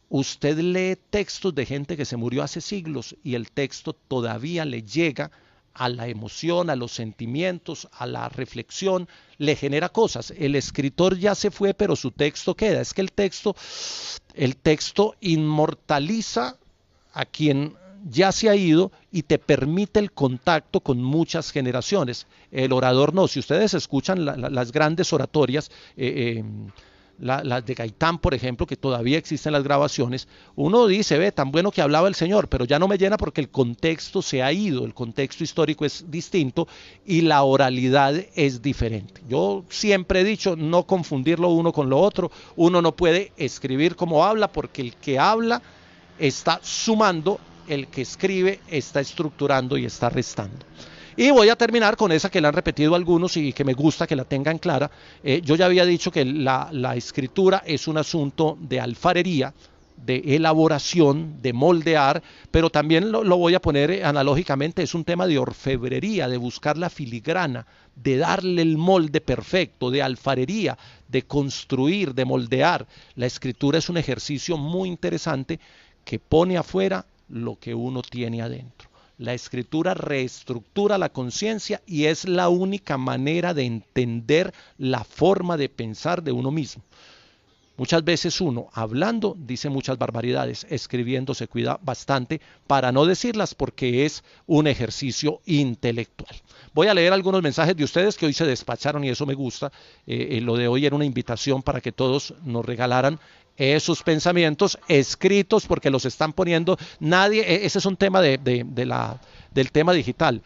Usted lee textos de gente que se murió hace siglos y el texto todavía le llega a la emoción, a los sentimientos, a la reflexión, le genera cosas. El escritor ya se fue, pero su texto queda. Es que el texto inmortaliza a quien ya se ha ido y te permite el contacto con muchas generaciones. El orador no. Si ustedes escuchan las grandes oratorias, las de Gaitán, por ejemplo, que todavía existen las grabaciones, uno dice, ve, tan bueno que hablaba el señor, pero ya no me llena porque el contexto se ha ido, el contexto histórico es distinto y la oralidad es diferente. Yo siempre he dicho, no confundir lo uno con lo otro. Uno no puede escribir como habla, porque el que habla está sumando, el que escribe está estructurando y está restando. Y voy a terminar con esa que le han repetido algunos y que me gusta que la tengan clara. Yo ya había dicho que la escritura es un asunto de alfarería, de elaboración, de moldear, pero también lo voy a poner analógicamente, es un tema de orfebrería, de buscar la filigrana, de darle el molde perfecto, de alfarería, de construir, de moldear. La escritura es un ejercicio muy interesante que pone afuera lo que uno tiene adentro. La escritura reestructura la conciencia y es la única manera de entender la forma de pensar de uno mismo. Muchas veces uno, hablando, dice muchas barbaridades, escribiendo se cuida bastante para no decirlas porque es un ejercicio intelectual. Voy a leer algunos mensajes de ustedes que hoy se despacharon y eso me gusta. Lo de hoy era una invitación para que todos nos regalaran esos pensamientos escritos porque los están poniendo. Nadie, ese es un tema del tema digital.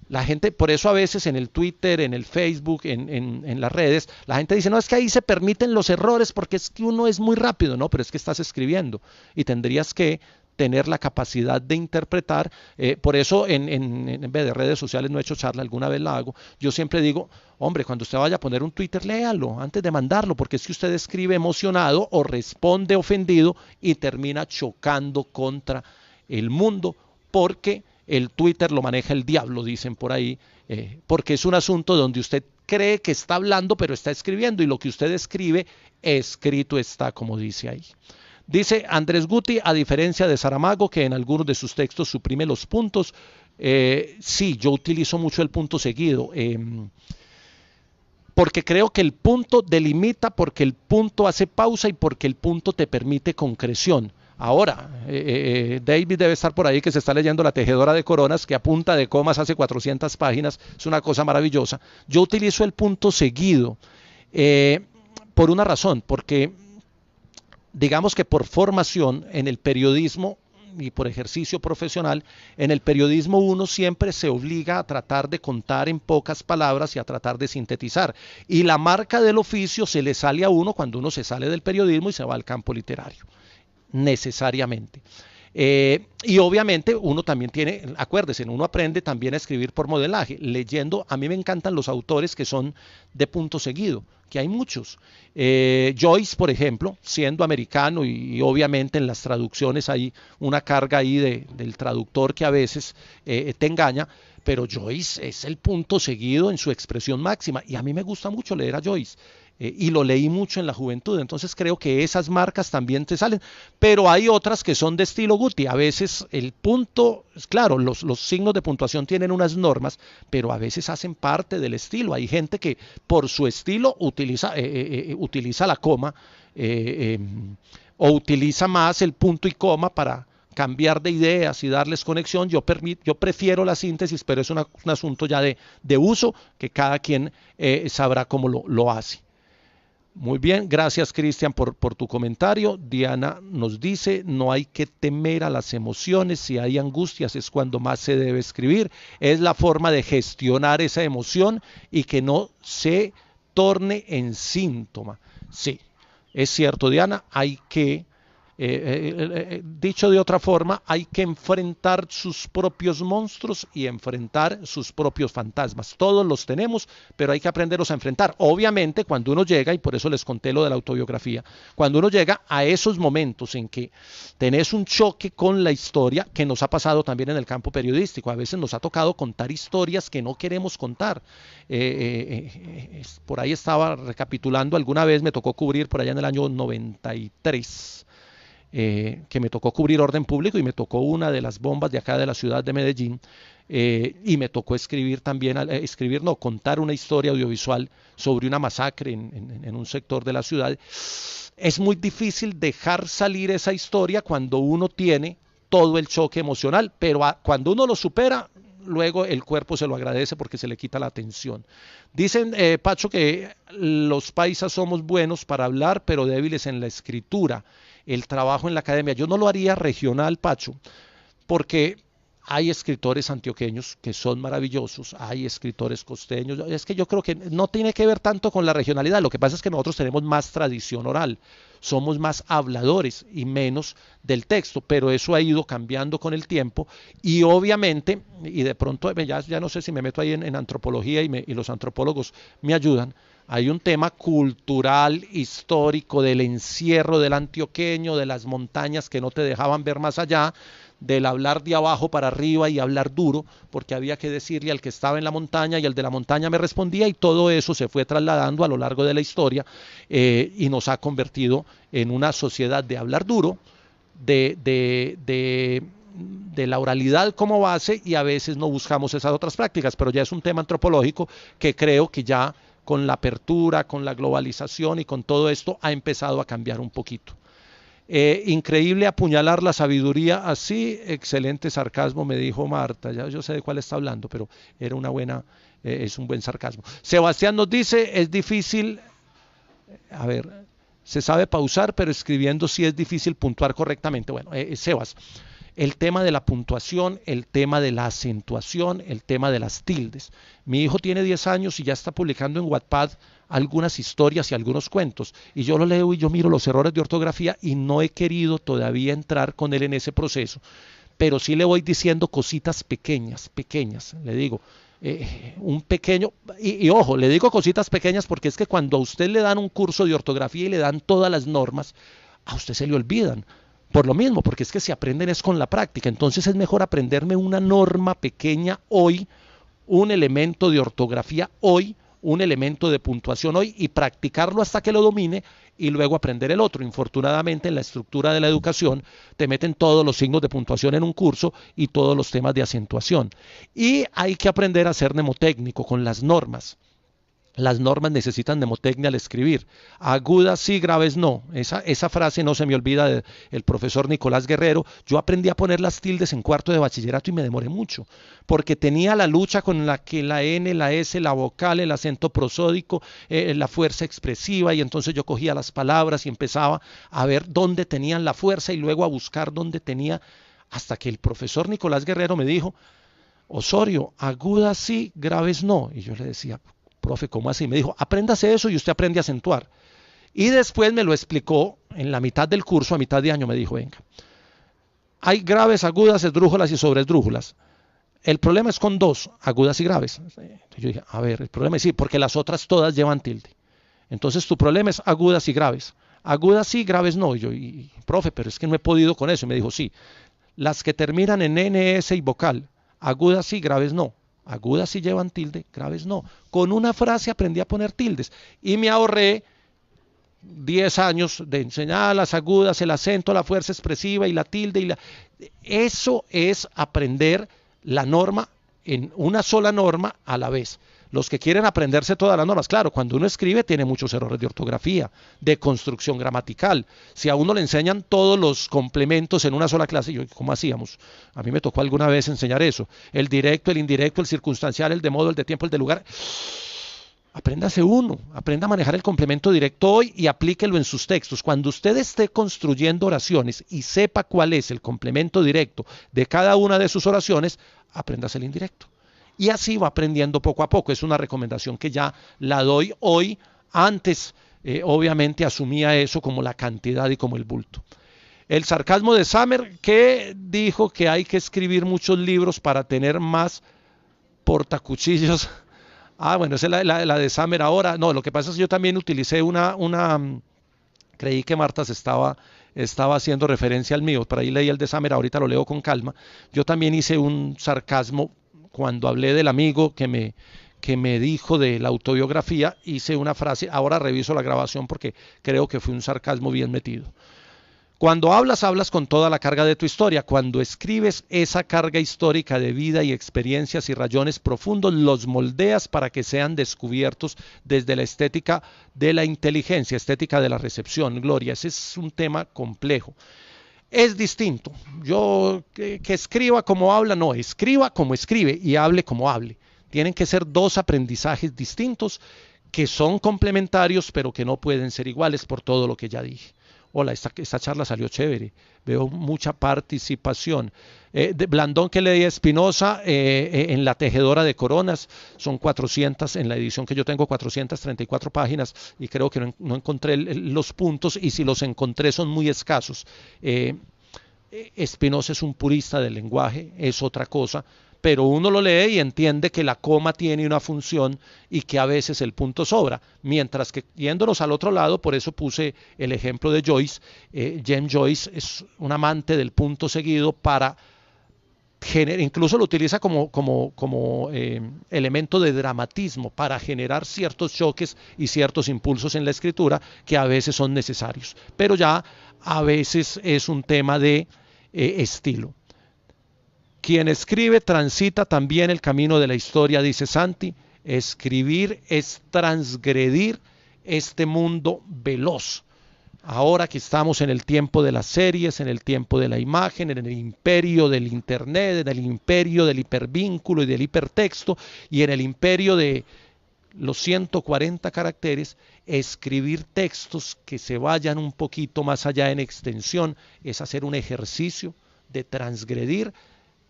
La gente, por eso a veces en el Twitter, en el Facebook, en las redes, la gente dice, no, es que ahí se permiten los errores porque es que uno es muy rápido. No, pero es que estás escribiendo y tendrías que tener la capacidad de interpretar. Por eso en vez de redes sociales no he hecho charla, alguna vez la hago. Yo siempre digo, hombre, cuando usted vaya a poner un Twitter, léalo antes de mandarlo, porque es que usted escribe emocionado o responde ofendido y termina chocando contra el mundo, porque el Twitter lo maneja el diablo, dicen por ahí, porque es un asunto donde usted cree que está hablando, pero está escribiendo, y lo que usted escribe, escrito está, como dice ahí. Dice Andrés Guti, a diferencia de Saramago, que en algunos de sus textos suprime los puntos, sí, yo utilizo mucho el punto seguido, porque creo que el punto delimita, porque el punto hace pausa y porque el punto te permite concreción. Ahora, David debe estar por ahí que se está leyendo La tejedora de coronas, que a punta de comas hace 400 páginas, es una cosa maravillosa. Yo utilizo el punto seguido eh, por una razón, porque digamos que por formación en el periodismo y por ejercicio profesional, en el periodismo uno siempre se obliga a tratar de contar en pocas palabras y a tratar de sintetizar. Y la marca del oficio se le sale a uno cuando uno se sale del periodismo y se va al campo literario, necesariamente. Y obviamente uno también tiene, acuérdese, uno aprende también a escribir por modelaje, leyendo. A mí me encantan los autores que son de punto seguido, que hay muchos. Joyce, por ejemplo, siendo americano y obviamente en las traducciones hay una carga ahí del traductor que a veces te engaña, pero Joyce es el punto seguido en su expresión máxima y a mí me gusta mucho leer a Joyce. Y lo leí mucho en la juventud, entonces creo que esas marcas también te salen, pero hay otras que son de estilo Guti. A veces el punto, claro, los signos de puntuación tienen unas normas, pero a veces hacen parte del estilo. Hay gente que por su estilo utiliza la coma o utiliza más el punto y coma para cambiar de ideas y darles conexión. Yo prefiero la síntesis, pero es un asunto ya de uso que cada quien sabrá cómo lo hace. Muy bien, gracias Cristian por tu comentario. Diana nos dice, no hay que temer a las emociones, si hay angustias es cuando más se debe escribir, es la forma de gestionar esa emoción y que no se torne en síntoma. Sí, es cierto Diana, hay que, dicho de otra forma, hay que enfrentar sus propios monstruos y enfrentar sus propios fantasmas. Todos los tenemos, pero hay que aprenderlos a enfrentar. Obviamente, cuando uno llega, y por eso les conté lo de la autobiografía, cuando uno llega a esos momentos en que tenés un choque con la historia, que nos ha pasado también en el campo periodístico, a veces nos ha tocado contar historias que no queremos contar. Por ahí estaba recapitulando, alguna vez me tocó cubrir por allá en el año 93, que me tocó cubrir orden público y me tocó una de las bombas de acá de la ciudad de Medellín, y me tocó escribir también, contar una historia audiovisual sobre una masacre en un sector de la ciudad. Es muy difícil dejar salir esa historia cuando uno tiene todo el choque emocional, pero cuando uno lo supera, luego el cuerpo se lo agradece porque se le quita la tensión. Dicen, Pacho, que los paisas somos buenos para hablar, pero débiles en la escritura. El trabajo en la academia, yo no lo haría regional, Pacho, porque hay escritores antioqueños que son maravillosos, hay escritores costeños. Es que yo creo que no tiene que ver tanto con la regionalidad, lo que pasa es que nosotros tenemos más tradición oral, somos más habladores y menos del texto, pero eso ha ido cambiando con el tiempo y obviamente, y de pronto ya no sé si me meto ahí en antropología y los antropólogos me ayudan, hay un tema cultural, histórico, del encierro del antioqueño, de las montañas que no te dejaban ver más allá, del hablar de abajo para arriba y hablar duro, porque había que decirle al que estaba en la montaña y el de la montaña me respondía, y todo eso se fue trasladando a lo largo de la historia y nos ha convertido en una sociedad de hablar duro, de la oralidad como base, y a veces no buscamos esas otras prácticas, pero ya es un tema antropológico que creo que ya con la apertura, con la globalización y con todo esto ha empezado a cambiar un poquito. Increíble apuñalar la sabiduría así, excelente sarcasmo, me dijo Marta. Ya yo sé de cuál está hablando, pero era una buena, es un buen sarcasmo. Sebastián nos dice, es difícil, a ver, se sabe pausar, pero escribiendo sí es difícil puntuar correctamente. Bueno, Sebas, el tema de la puntuación, el tema de la acentuación, el tema de las tildes. Mi hijo tiene 10 años y ya está publicando en Wattpad algunas historias y algunos cuentos, y yo lo leo y yo miro los errores de ortografía y no he querido todavía entrar con él en ese proceso, pero sí le voy diciendo cositas pequeñas, le digo, un pequeño, y ojo, le digo cositas pequeñas porque es que cuando a usted le dan un curso de ortografía y le dan todas las normas, a usted se le olvidan. Por lo mismo, porque es que se aprenden es con la práctica. Entonces es mejor aprenderme una norma pequeña hoy, un elemento de ortografía hoy, un elemento de puntuación hoy, y practicarlo hasta que lo domine y luego aprender el otro. Infortunadamente en la estructura de la educación te meten todos los signos de puntuación en un curso y todos los temas de acentuación. Y hay que aprender a ser mnemotécnico con las normas. Las normas necesitan mnemotecnia al escribir. Agudas sí, graves no. Esa frase no se me olvida del profesor Nicolás Guerrero. Yo aprendí a poner las tildes en cuarto de bachillerato y me demoré mucho, porque tenía la lucha con la que la N, la S, la vocal, el acento prosódico, la fuerza expresiva, y entonces yo cogía las palabras y empezaba a ver dónde tenían la fuerza y luego a buscar dónde tenía, hasta que el profesor Nicolás Guerrero me dijo: Osorio, agudas sí, graves no. Y yo le decía: profe, ¿cómo así? Me dijo: apréndase eso y usted aprende a acentuar. Y después me lo explicó en la mitad del curso, a mitad de año, me dijo: venga, hay graves, agudas, esdrújulas y sobresdrújulas. El problema es con dos, agudas y graves. Entonces yo dije: a ver, el problema es sí, porque las otras todas llevan tilde. Entonces tu problema es agudas y graves. Agudas sí, graves no. Y yo: profe, pero es que no he podido con eso. Y me dijo: sí, las que terminan en NS y vocal, agudas sí, graves no. Agudas sí llevan tilde, graves no. Con una frase aprendí a poner tildes y me ahorré 10 años de enseñar las agudas, el acento, la fuerza expresiva y la tilde. Eso es aprender la norma en una sola norma a la vez. Los que quieren aprenderse todas las normas, claro, cuando uno escribe tiene muchos errores de ortografía, de construcción gramatical. Si a uno le enseñan todos los complementos en una sola clase, ¿cómo hacíamos? A mí me tocó alguna vez enseñar eso. El directo, el indirecto, el circunstancial, el de modo, el de tiempo, el de lugar. Apréndase uno, aprenda a manejar el complemento directo hoy y aplíquelo en sus textos. Cuando usted esté construyendo oraciones y sepa cuál es el complemento directo de cada una de sus oraciones, apréndase el indirecto. Y así va aprendiendo poco a poco. Es una recomendación que ya la doy hoy. Antes, obviamente, asumía eso como la cantidad y como el bulto. El sarcasmo de Summer, que dijo que hay que escribir muchos libros para tener más portacuchillos. Ah, bueno, esa es la de Summer ahora. No, lo que pasa es que yo también utilicé creí que Marta estaba haciendo referencia al mío. Por ahí leí el de Summer, ahorita lo leo con calma. Yo también hice un sarcasmo cuando hablé del amigo que me dijo de la autobiografía. Hice una frase, ahora reviso la grabación porque creo que fue un sarcasmo bien metido. Cuando hablas, hablas con toda la carga de tu historia. Cuando escribes, esa carga histórica de vida y experiencias y rayones profundos los moldeas para que sean descubiertos desde la estética de la inteligencia, estética de la recepción. Gloria, ese es un tema complejo. Es distinto. Yo que escriba como habla, no, escriba como escribe y hable como hable. Tienen que ser dos aprendizajes distintos que son complementarios, pero que no pueden ser iguales por todo lo que ya dije. Hola, esta charla salió chévere, veo mucha participación. De Blandón, que leía Espinosa en La Tejedora de Coronas, son 400, en la edición que yo tengo, 434 páginas, y creo que no encontré los puntos, y si los encontré son muy escasos. Espinosa es un purista del lenguaje, es otra cosa, pero uno lo lee y entiende que la coma tiene una función y que a veces el punto sobra, mientras que yéndonos al otro lado, por eso puse el ejemplo de Joyce. James Joyce es un amante del punto seguido para incluso lo utiliza como elemento de dramatismo para generar ciertos choques y ciertos impulsos en la escritura que a veces son necesarios, pero ya a veces es un tema de estilo. Quien escribe transita también el camino de la historia, dice Santi. Escribir es transgredir este mundo veloz. Ahora que estamos en el tiempo de las series, en el tiempo de la imagen, en el imperio del internet, en el imperio del hipervínculo y del hipertexto, y en el imperio de los 140 caracteres, escribir textos que se vayan un poquito más allá en extensión es hacer un ejercicio de transgredir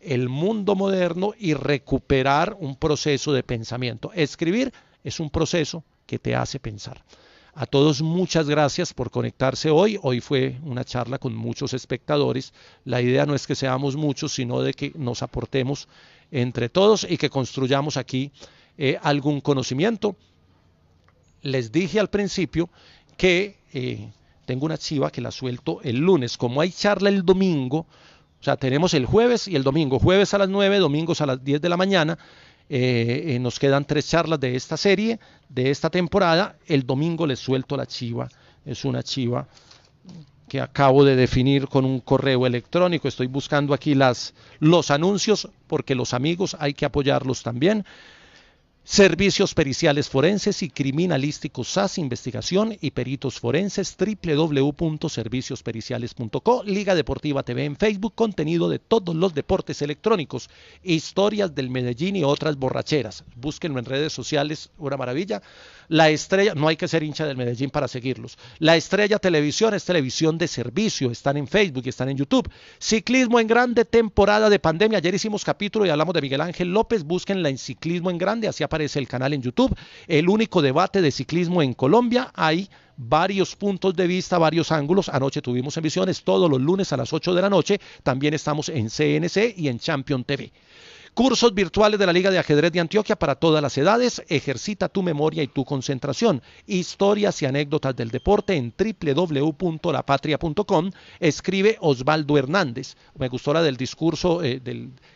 el mundo moderno y recuperar un proceso de pensamiento. Escribir es un proceso que te hace pensar. A todos muchas gracias por conectarse hoy. Hoy fue una charla con muchos espectadores. La idea no es que seamos muchos, sino de que nos aportemos entre todos y que construyamos aquí algún conocimiento. Les dije al principio que tengo una chiva que la suelto el lunes. Como hay charla el domingo, o sea, tenemos el jueves y el domingo. Jueves a las 9, domingos a las 10 de la mañana. Nos quedan 3 charlas de esta serie, de esta temporada. El domingo les suelto la chiva. Es una chiva que acabo de definir con un correo electrónico. Estoy buscando aquí los anuncios porque los amigos hay que apoyarlos también. Servicios periciales forenses y criminalísticos SAS, investigación y peritos forenses, www.serviciospericiales.co. Liga Deportiva TV en Facebook, contenido de todos los deportes electrónicos, historias del Medellín y otras borracheras. Búsquenlo en redes sociales, una maravilla. La Estrella, no hay que ser hincha del Medellín para seguirlos. La Estrella Televisión es televisión de servicio, están en Facebook y están en YouTube. Ciclismo en Grande, temporada de pandemia. Ayer hicimos capítulo y hablamos de Miguel Ángel López. Búsquenla en Ciclismo en Grande, así aparece el canal en YouTube. El único debate de ciclismo en Colombia. Hay varios puntos de vista, varios ángulos. Anoche tuvimos emisiones todos los lunes a las 8 de la noche. También estamos en CNC y en Champion TV. Cursos virtuales de la Liga de Ajedrez de Antioquia para todas las edades. Ejercita tu memoria y tu concentración. Historias y anécdotas del deporte en www.lapatria.com. Escribe Osvaldo Hernández. Me gustó la del discurso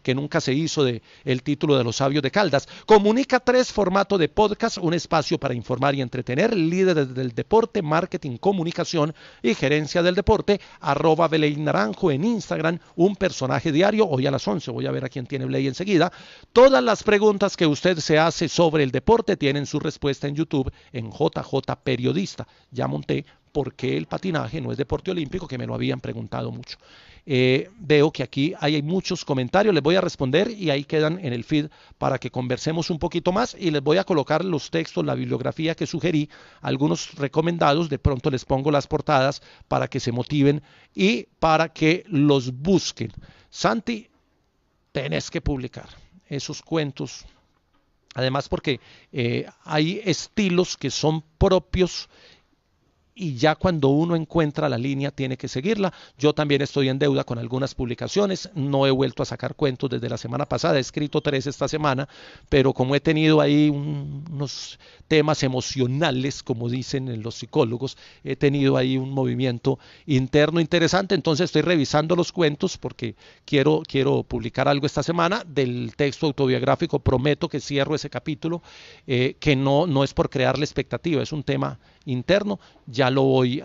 que nunca se hizo, de el título de los sabios de Caldas. Comunica 3, formato de podcast, un espacio para informar y entretener. Líderes del deporte, marketing, comunicación y gerencia del deporte. @Belein Naranjo en Instagram. Un personaje diario. Hoy a las 11 voy a ver a quién tiene Bley enseguida. Todas las preguntas que usted se hace sobre el deporte tienen su respuesta en YouTube en JJ Periodista. Ya monté por qué el patinaje no es deporte olímpico, que me lo habían preguntado mucho. Veo que aquí hay muchos comentarios, les voy a responder y ahí quedan en el feed para que conversemos un poquito más, y les voy a colocar los textos, la bibliografía que sugerí, algunos recomendados. De pronto les pongo las portadas para que se motiven y para que los busquen. Santi, tenés que publicar esos cuentos, además porque hay estilos que son propios y ya cuando uno encuentra la línea tiene que seguirla. Yo también estoy en deuda con algunas publicaciones, no he vuelto a sacar cuentos desde la semana pasada, he escrito 3 esta semana, pero como he tenido ahí unos temas emocionales, como dicen los psicólogos, he tenido ahí un movimiento interno interesante, entonces estoy revisando los cuentos porque quiero publicar algo esta semana del texto autobiográfico. Prometo que cierro ese capítulo, que no es por crearle expectativa, es un tema interno, ya lo voy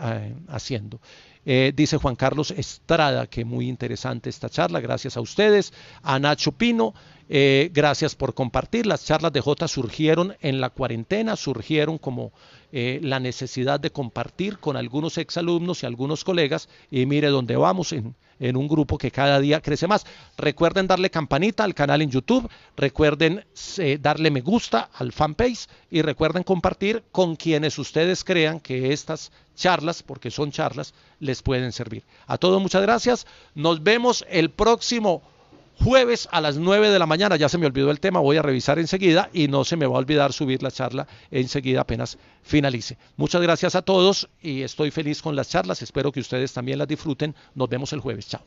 haciendo. Dice Juan Carlos Estrada que muy interesante esta charla, gracias a ustedes. A Nacho Pino, gracias por compartir. Las charlas de Jota surgieron en la cuarentena, surgieron como la necesidad de compartir con algunos exalumnos y algunos colegas, y mire dónde vamos, en un grupo que cada día crece más. Recuerden darle campanita al canal en YouTube, recuerden darle me gusta al fanpage y recuerden compartir con quienes ustedes crean que estas charlas, porque son charlas, les pueden servir. A todos muchas gracias, nos vemos el próximo jueves a las 9 de la mañana, ya se me olvidó el tema, voy a revisar enseguida y no se me va a olvidar subir la charla enseguida apenas finalice. Muchas gracias a todos y estoy feliz con las charlas, espero que ustedes también las disfruten. Nos vemos el jueves, chao.